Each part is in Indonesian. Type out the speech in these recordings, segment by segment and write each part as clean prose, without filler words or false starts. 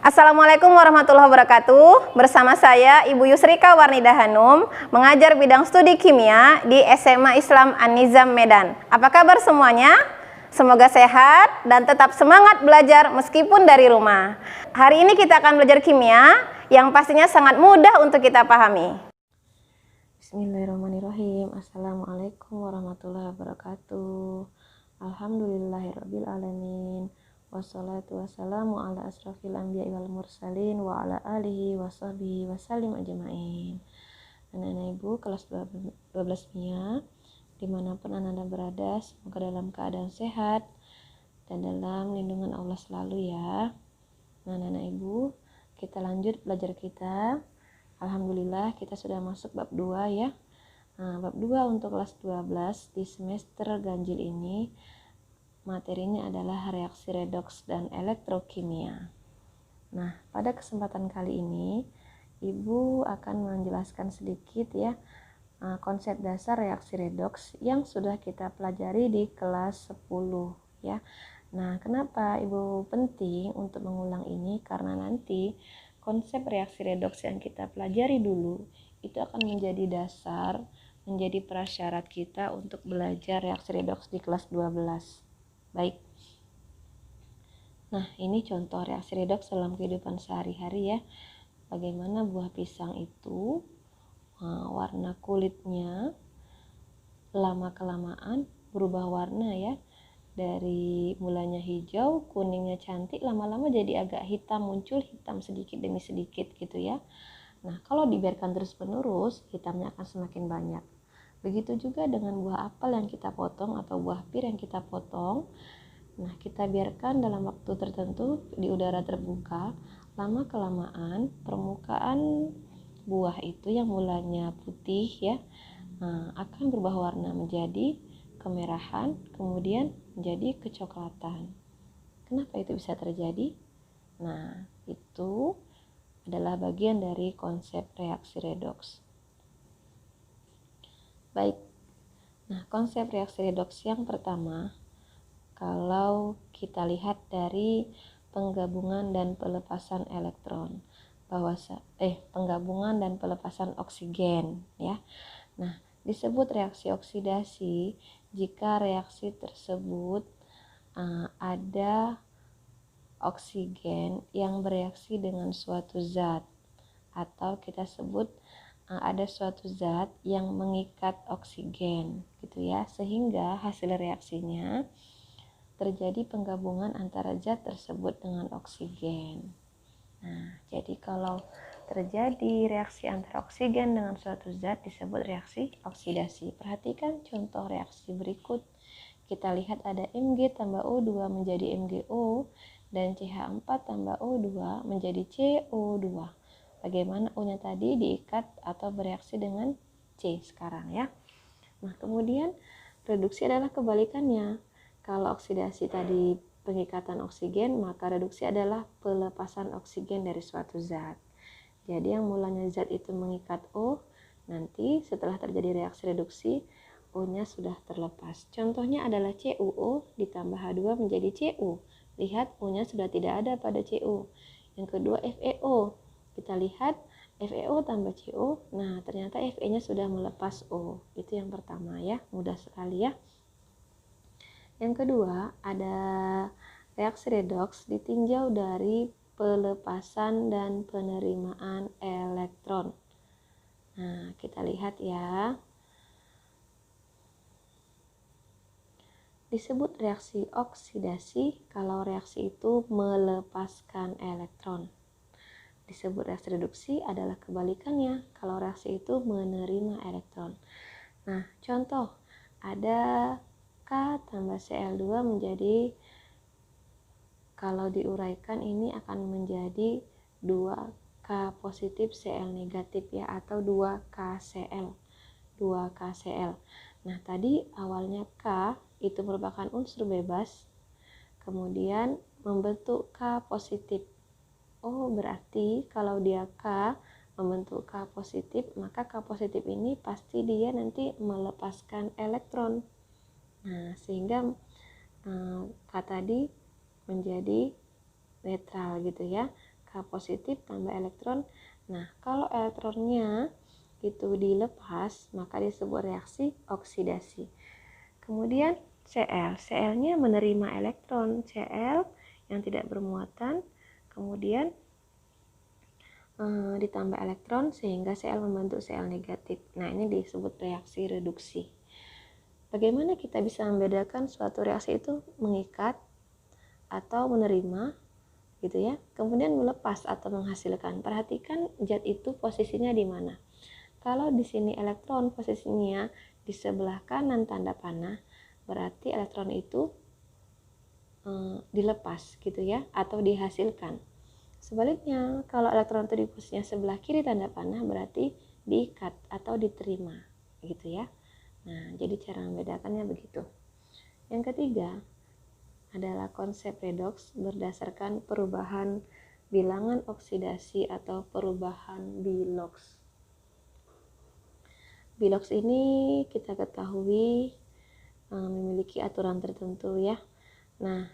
Assalamualaikum warahmatullahi wabarakatuh. Bersama saya Ibu Yusrika Warnida Hanum, mengajar bidang studi kimia di SMA Islam An-Nizam Medan. Apa kabar semuanya? Semoga sehat dan tetap semangat belajar meskipun dari rumah. Hari ini kita akan belajar kimia yang pastinya sangat mudah untuk kita pahami. Bismillahirrahmanirrahim. Assalamualaikum warahmatullahi wabarakatuh. Alhamdulillahirabbil alamin. Wassalatu wassalamu ala asrafil anbiya wal mursalin wa ala alihi wa sahbihi wa salim ajma'in. Anak-anak ibu kelas 12 kimia, dimanapun anda berada, semoga dalam keadaan sehat dan dalam lindungan Allah selalu ya. Nah, anak-anak ibu, kita lanjut belajar kita. Alhamdulillah kita sudah masuk bab 2 ya. Nah, bab 2 untuk kelas 12 di semester ganjil ini materinya adalah reaksi redoks dan elektrokimia. Nah, pada kesempatan kali ini Ibu akan menjelaskan sedikit ya konsep dasar reaksi redoks yang sudah kita pelajari di kelas 10 ya. Nah, kenapa Ibu penting untuk mengulang ini? Karena nanti konsep reaksi redoks yang kita pelajari dulu itu akan menjadi dasar, menjadi prasyarat kita untuk belajar reaksi redoks di kelas 12. Baik. Nah, ini contoh reaksi redoks dalam kehidupan sehari-hari ya. Bagaimana buah pisang itu warna kulitnya lama-kelamaan berubah warna ya. Dari mulanya hijau, kuningnya cantik, lama-lama jadi agak hitam, muncul hitam sedikit demi sedikit gitu ya. Nah, kalau dibiarkan terus-menerus, hitamnya akan semakin banyak. Begitu juga dengan buah apel yang kita potong atau buah pir yang kita potong. Nah, kita biarkan dalam waktu tertentu di udara terbuka, lama-kelamaan permukaan buah itu yang mulanya putih ya, akan berubah warna menjadi kemerahan, kemudian menjadi kecoklatan. Kenapa itu bisa terjadi? Nah, itu adalah bagian dari konsep reaksi redoks. Baik, nah konsep reaksi redoks yang pertama, kalau kita lihat dari penggabungan dan pelepasan elektron, penggabungan dan pelepasan oksigen ya. Nah, disebut reaksi oksidasi jika reaksi tersebut ada oksigen yang bereaksi dengan suatu zat, atau kita sebut ada suatu zat yang mengikat oksigen gitu ya, sehingga hasil reaksinya terjadi penggabungan antara zat tersebut dengan oksigen. Nah, jadi kalau terjadi reaksi antara oksigen dengan suatu zat disebut reaksi oksidasi. Perhatikan contoh reaksi berikut. Kita lihat ada Mg tambah O2 menjadi MgO dan CH4 tambah O2 menjadi CO2. Bagaimana O-nya tadi diikat atau bereaksi dengan C sekarang ya. Nah, kemudian reduksi adalah kebalikannya. Kalau oksidasi tadi pengikatan oksigen, maka reduksi adalah pelepasan oksigen dari suatu zat. Jadi yang mulanya zat itu mengikat O, nanti setelah terjadi reaksi reduksi, O-nya sudah terlepas. Contohnya adalah CuO ditambah H2 menjadi Cu. Lihat O-nya sudah tidak ada pada Cu. Yang kedua FeO. Kita lihat FeO tambah CO, nah ternyata Fe-nya sudah melepas O. Itu yang pertama ya, mudah sekali ya. Yang kedua, ada reaksi redoks ditinjau dari pelepasan dan penerimaan elektron. Nah, kita lihat ya. Disebut reaksi oksidasi kalau reaksi itu melepaskan elektron. Disebut reaksi reduksi adalah kebalikannya kalau reaksi itu menerima elektron. Nah, contoh ada K tambah Cl2 menjadi, kalau diuraikan ini akan menjadi 2K positif Cl negatif ya, atau 2KCl. Nah, tadi awalnya K itu merupakan unsur bebas, kemudian membentuk K positif. Oh, berarti kalau dia K membentuk K positif, maka K positif ini pasti dia nanti melepaskan elektron. Nah, sehingga K tadi menjadi netral gitu ya. K H positif tambah elektron. Nah, kalau elektronnya itu dilepas, maka disebut reaksi oksidasi. Kemudian Cl-nya menerima elektron Cl yang tidak bermuatan, kemudian ditambah elektron sehingga Cl membentuk Cl negatif. Nah, ini disebut reaksi reduksi. Bagaimana kita bisa membedakan suatu reaksi itu mengikat atau menerima gitu ya, kemudian melepas atau menghasilkan. Perhatikan zat itu posisinya di mana. Kalau di sini elektron posisinya di sebelah kanan tanda panah, berarti elektron itu dilepas gitu ya, atau dihasilkan. Sebaliknya, kalau elektron itu di posisinya sebelah kiri tanda panah, berarti diikat atau diterima gitu ya. Nah, jadi cara membedakannya begitu. Yang ketiga adalah konsep redoks berdasarkan perubahan bilangan oksidasi atau perubahan Bilox. Bilox ini kita ketahui memiliki aturan tertentu ya. Nah,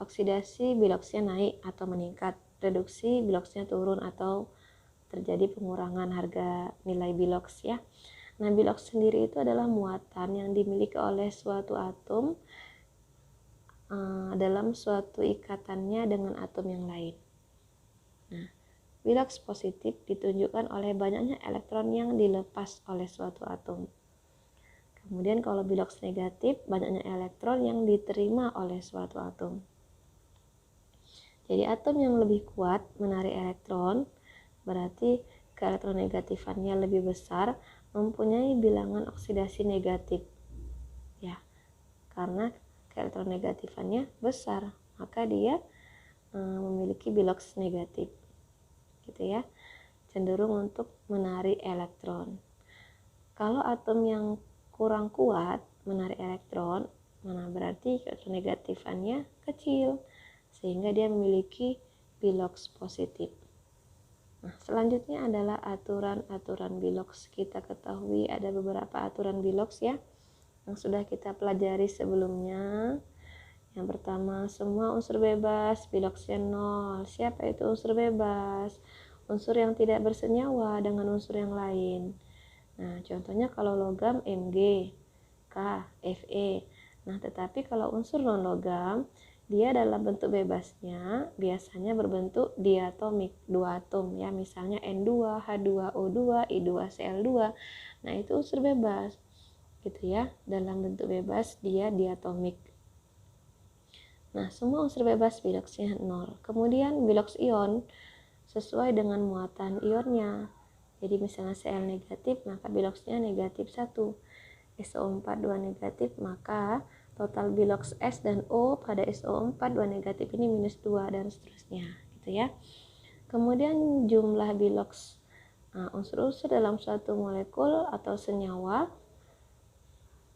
oksidasi Biloxnya naik atau meningkat, reduksi Biloxnya turun atau terjadi pengurangan harga nilai Bilox ya. Nah, Bilox sendiri itu adalah muatan yang dimiliki oleh suatu atom dalam suatu ikatannya dengan atom yang lain. Nah, Bilox positif ditunjukkan oleh banyaknya elektron yang dilepas oleh suatu atom. Kemudian kalau Bilox negatif, banyaknya elektron yang diterima oleh suatu atom. Jadi atom yang lebih kuat menarik elektron, berarti keelektronegatifannya lebih besar, mempunyai bilangan oksidasi negatif. Ya, karena keelektronegatifannya besar, maka dia memiliki Bilox negatif. Gitu ya. Cenderung untuk menarik elektron. Kalau atom yang kurang kuat menarik elektron, berarti keelektronegatifannya kecil sehingga dia memiliki Bilox positif. Nah, selanjutnya adalah aturan-aturan Bilox. Kita ketahui ada beberapa aturan Bilox ya yang sudah kita pelajari sebelumnya. Yang pertama, semua unsur bebas Biloxnya 0. Siapa itu unsur bebas? Unsur yang tidak bersenyawa dengan unsur yang lain. Nah, contohnya kalau logam Mg, K, Fe. Nah, tetapi kalau unsur non-logam, dia dalam bentuk bebasnya biasanya berbentuk diatomik, 2 atom ya, misalnya N2, H2O2, I2Cl2. Nah, itu unsur bebas gitu ya, dalam bentuk bebas dia diatomik. Nah, semua unsur bebas Biloxnya 0. Kemudian Bilox ion sesuai dengan muatan ionnya. Jadi misalnya Cl negatif, maka Biloxnya negatif 1. SO4 2 negatif, maka total Bilox S dan O pada SO4 2 negatif ini minus 2 dan seterusnya gitu ya. Kemudian jumlah Bilox unsur-unsur dalam suatu molekul atau senyawa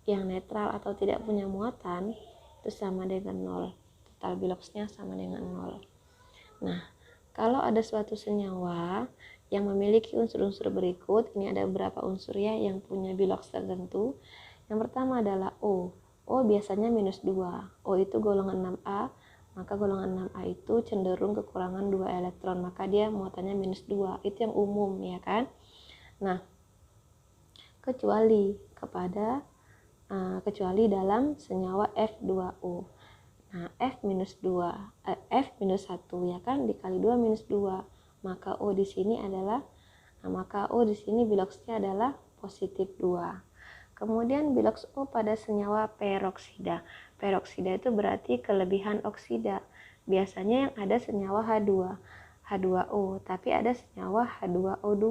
yang netral atau tidak punya muatan itu sama dengan 0. Total Biloxnya sama dengan 0. Nah, kalau ada suatu senyawa yang memiliki unsur-unsur berikut, ini ada beberapa unsur ya yang punya Bilox tertentu. Yang pertama adalah O. O biasanya minus 2. O itu golongan 6A, maka golongan 6A itu cenderung kekurangan 2 elektron, maka dia muatannya minus 2. Itu yang umum ya kan. Nah, kecuali dalam senyawa F2O. Nah, F-1 ya kan, dikali 2 minus 2. Maka O di sini Biloxnya adalah positif 2. Kemudian Bilox O pada senyawa peroksida. Peroksida itu berarti kelebihan oksida. Biasanya yang ada senyawa H2O, tapi ada senyawa H2O2.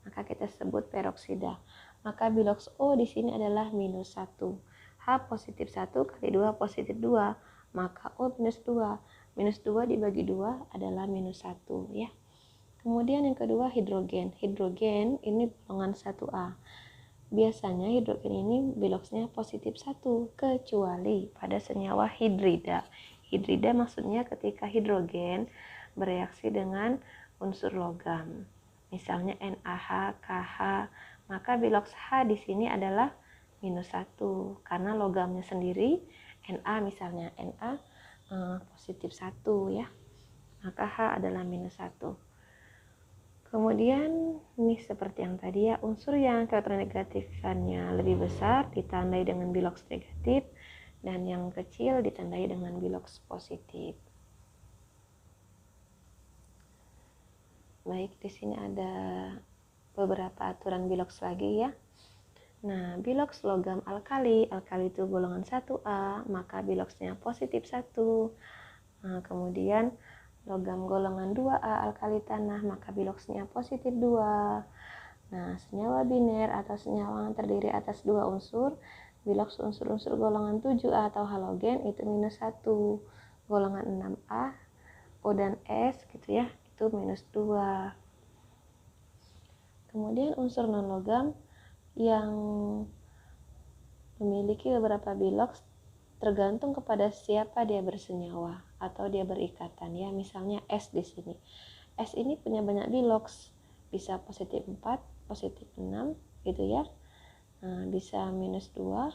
Maka kita sebut peroksida. Maka Bilox O di sini adalah minus 1. H positif 1 kali 2 positif 2. Maka O minus 2. Minus 2 dibagi 2 adalah minus 1 ya. Kemudian yang kedua hidrogen. Hidrogen ini golongan 1A. Biasanya hidrogen ini Biloxnya positif 1 kecuali pada senyawa hidrida. Hidrida maksudnya ketika hidrogen bereaksi dengan unsur logam. Misalnya NaH, KH, maka Bilox H di sini adalah minus 1 karena logamnya sendiri Na, misalnya Na positif 1 ya. maka H adalah -1. Kemudian ini seperti yang tadi ya, unsur yang elektronegatifkannya lebih besar ditandai dengan biloks negatif dan yang kecil ditandai dengan biloks positif. Baik, di sini ada beberapa aturan biloks lagi ya. Nah, biloks logam alkali itu golongan 1A, maka biloksnya positif 1. Nah, kemudian logam golongan 2A alkali tanah, maka biloksnya positif 2. Nah, senyawa biner atau senyawa yang terdiri atas 2 unsur, biloks unsur-unsur golongan 7A atau halogen itu -1. Golongan 6A, O dan S gitu ya, itu -2. Kemudian unsur non-logam yang memiliki beberapa biloks tergantung kepada siapa dia bersenyawa atau dia berikatan ya. Misalnya S di sini. S ini punya banyak biloks, bisa positif 4, positif 6 gitu ya. Nah, bisa -2.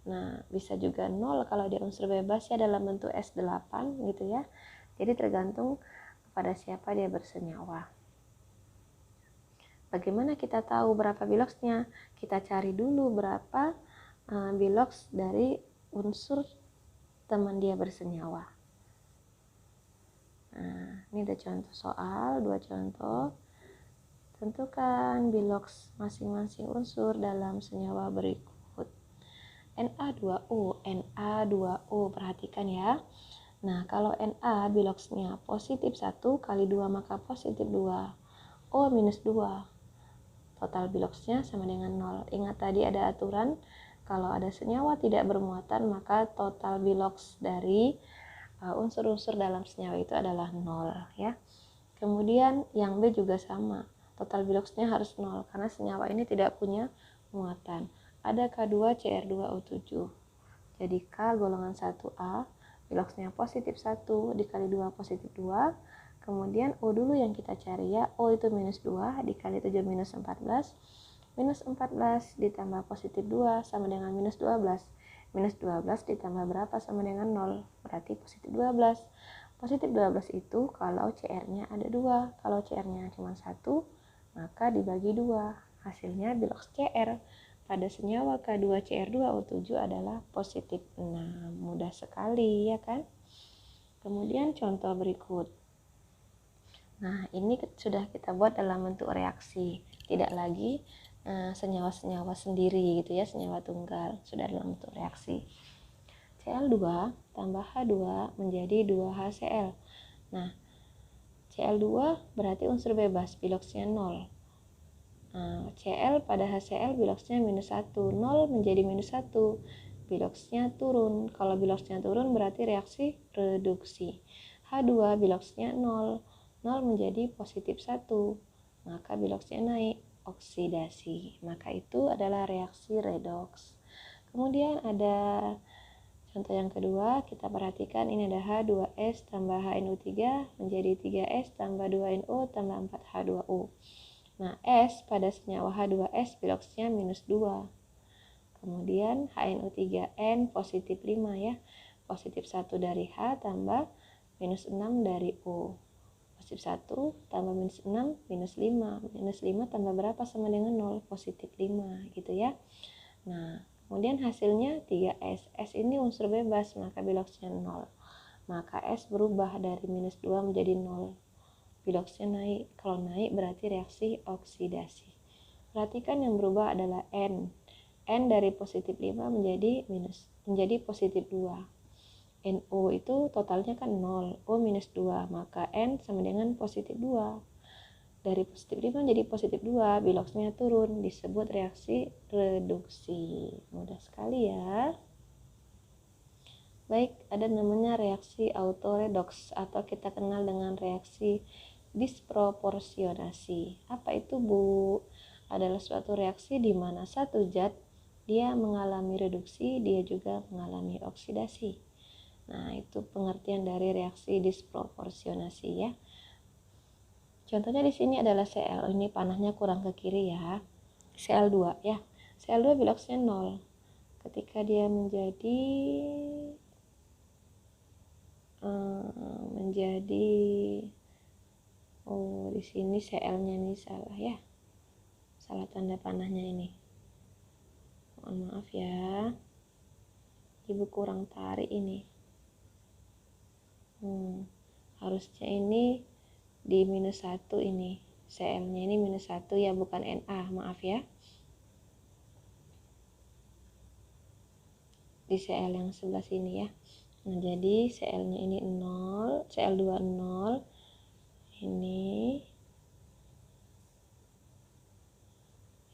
Nah, bisa juga 0 kalau dia unsur bebas ya dalam bentuk S8 gitu ya. Jadi tergantung kepada siapa dia bersenyawa. Bagaimana kita tahu berapa biloksnya? Kita cari dulu berapa biloks dari unsur teman dia bersenyawa. Nah, ini ada contoh soal, 2 contoh. Tentukan biloks masing-masing unsur dalam senyawa berikut. Na2O, Na2O, perhatikan ya. Nah, kalau Na biloksnya positif 1 kali 2 maka positif 2. O -2. Total biloksnya sama dengan 0. Ingat tadi ada aturan, kalau ada senyawa tidak bermuatan maka total biloks dari unsur-unsur dalam senyawa itu adalah 0 ya. Kemudian yang B juga sama, total biloksnya harus 0 karena senyawa ini tidak punya muatan. Ada K2Cr2O7. Jadi K golongan 1A, biloksnya positif 1 dikali 2 positif 2. Kemudian O dulu yang kita cari ya, O itu -2 dikali 7 -14. -14 ditambah positif 2 sama dengan -12. -12 ditambah berapa sama dengan 0, berarti positif 12. Positif 12 itu kalau CR-nya ada 2, kalau CR-nya cuma 1, maka dibagi 2. Hasilnya biloks CR pada senyawa K2Cr2O7 adalah positif 6. Mudah sekali ya kan? Kemudian contoh berikut. Nah, ini sudah kita buat dalam bentuk reaksi, tidak lagi senyawa-senyawa sendiri gitu ya, senyawa tunggal, sudah dalam bentuk reaksi. Cl2 tambah H2 menjadi 2HCl. Nah, Cl2 berarti unsur bebas, biloksnya 0. Nah, Cl pada HCl biloksnya -1, 0 menjadi -1, biloksnya turun. Kalau biloksnya turun berarti reaksi reduksi. H2 biloksnya 0, 0 menjadi positif 1, maka biloksnya naik, oksidasi. Maka itu adalah reaksi redoks. Kemudian ada contoh yang kedua, kita perhatikan ini ada H2S tambah HNO3 menjadi 3S tambah 2NO tambah 4H2O. Nah, S pada senyawa H2S biloksnya -2. Kemudian HNO3N positif 5 ya. Positif 1 dari H tambah -6 dari O. Positif 1 tambah -6 -5. -5 tambah berapa sama dengan 0? Positif 5 gitu ya. Nah, kemudian hasilnya 3S. S ini unsur bebas, maka biloksnya 0. Maka S berubah dari -2 menjadi 0. Biloksnya naik. Kalau naik berarti reaksi oksidasi. Perhatikan yang berubah adalah N. N dari positif 5 menjadi positif 2. NO itu totalnya kan 0, O -2, maka N sama dengan positif 2. Dari positif 5 menjadi positif 2, biloksnya turun, disebut reaksi reduksi. Mudah sekali ya. Baik, ada namanya reaksi autoredoks atau kita kenal dengan reaksi disproporsionasi. Apa itu, Bu? Adalah suatu reaksi di mana satu zat dia mengalami reduksi, dia juga mengalami oksidasi. Nah, itu pengertian dari reaksi disproporsionasi ya. Contohnya di sini adalah Cl. Ini panahnya kurang ke kiri ya. Cl2 ya. Cl2 biloksnya 0. Ketika dia menjadi menjadi, oh di sini CL-nya nih salah ya, salah tanda panahnya ini, mohon maaf ya, ibu kurang tarik ini. Harusnya ini di -1 ini, CL-nya ini -1 ya, bukan Na, maaf ya. Di CL yang sebelah sini ya. Nah, jadi CL-nya ini 0, CL2 0, ini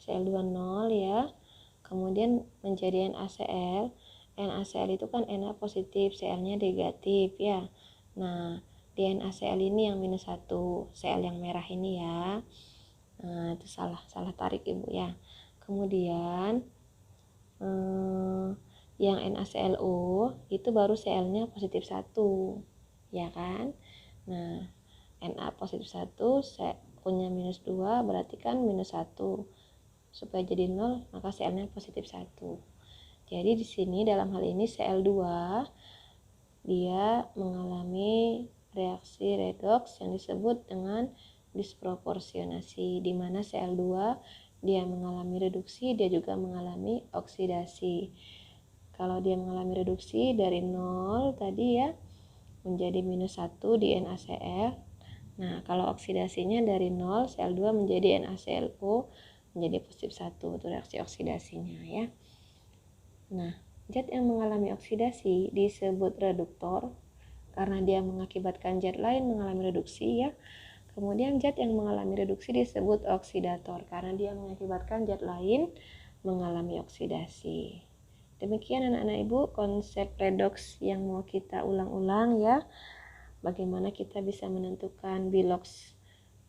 CL2 0 ya. Kemudian menjadi NaCl. NaCl itu kan Na positif, Cl-nya negatif ya. Nah, di NaCl ini yang -1, Cl yang merah ini ya. Nah, itu salah tarik ibu ya. Kemudian yang NaClO itu baru Cl-nya positif 1 ya kan. Nah, Na positif 1, O-nya -2, berarti kan -1. Supaya jadi 0 maka Cl-nya positif 1. Jadi di sini dalam hal ini Cl2 dia mengalami reaksi redoks yang disebut dengan disproporsionasi, di mana Cl2 dia mengalami reduksi, dia juga mengalami oksidasi. Kalau dia mengalami reduksi dari 0 tadi ya menjadi -1 di NaCl. Nah, kalau oksidasinya dari 0 Cl2 menjadi NaClO menjadi positif 1, itu reaksi oksidasinya ya. Nah, zat yang mengalami oksidasi disebut reduktor karena dia mengakibatkan zat lain mengalami reduksi ya. Kemudian zat yang mengalami reduksi disebut oksidator karena dia mengakibatkan zat lain mengalami oksidasi. Demikian anak-anak ibu konsep redoks yang mau kita ulang-ulang ya. Bagaimana kita bisa menentukan biloks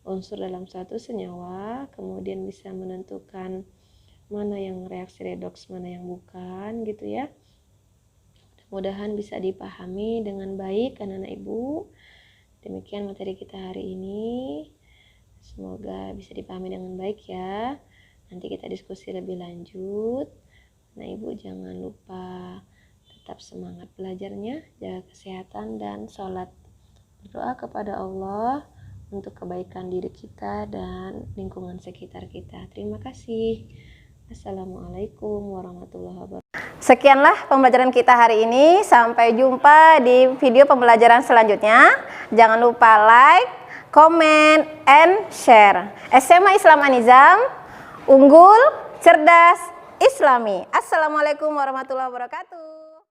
unsur dalam suatu senyawa, kemudian bisa menentukan mana yang reaksi redoks, mana yang bukan gitu ya. Mudah-mudahan bisa dipahami dengan baik anak-anak ibu. Demikian materi kita hari ini. Semoga bisa dipahami dengan baik ya. Nanti kita diskusi lebih lanjut. Nah, ibu jangan lupa tetap semangat belajarnya, jaga kesehatan dan sholat. Berdoa kepada Allah untuk kebaikan diri kita dan lingkungan sekitar kita. Terima kasih. Assalamualaikum warahmatullahi wabarakatuh. Sekianlah pembelajaran kita hari ini. Sampai jumpa di video pembelajaran selanjutnya. Jangan lupa like, comment, and share. SMA Islam An-Nizam, unggul, cerdas, Islami. Assalamualaikum warahmatullahi wabarakatuh.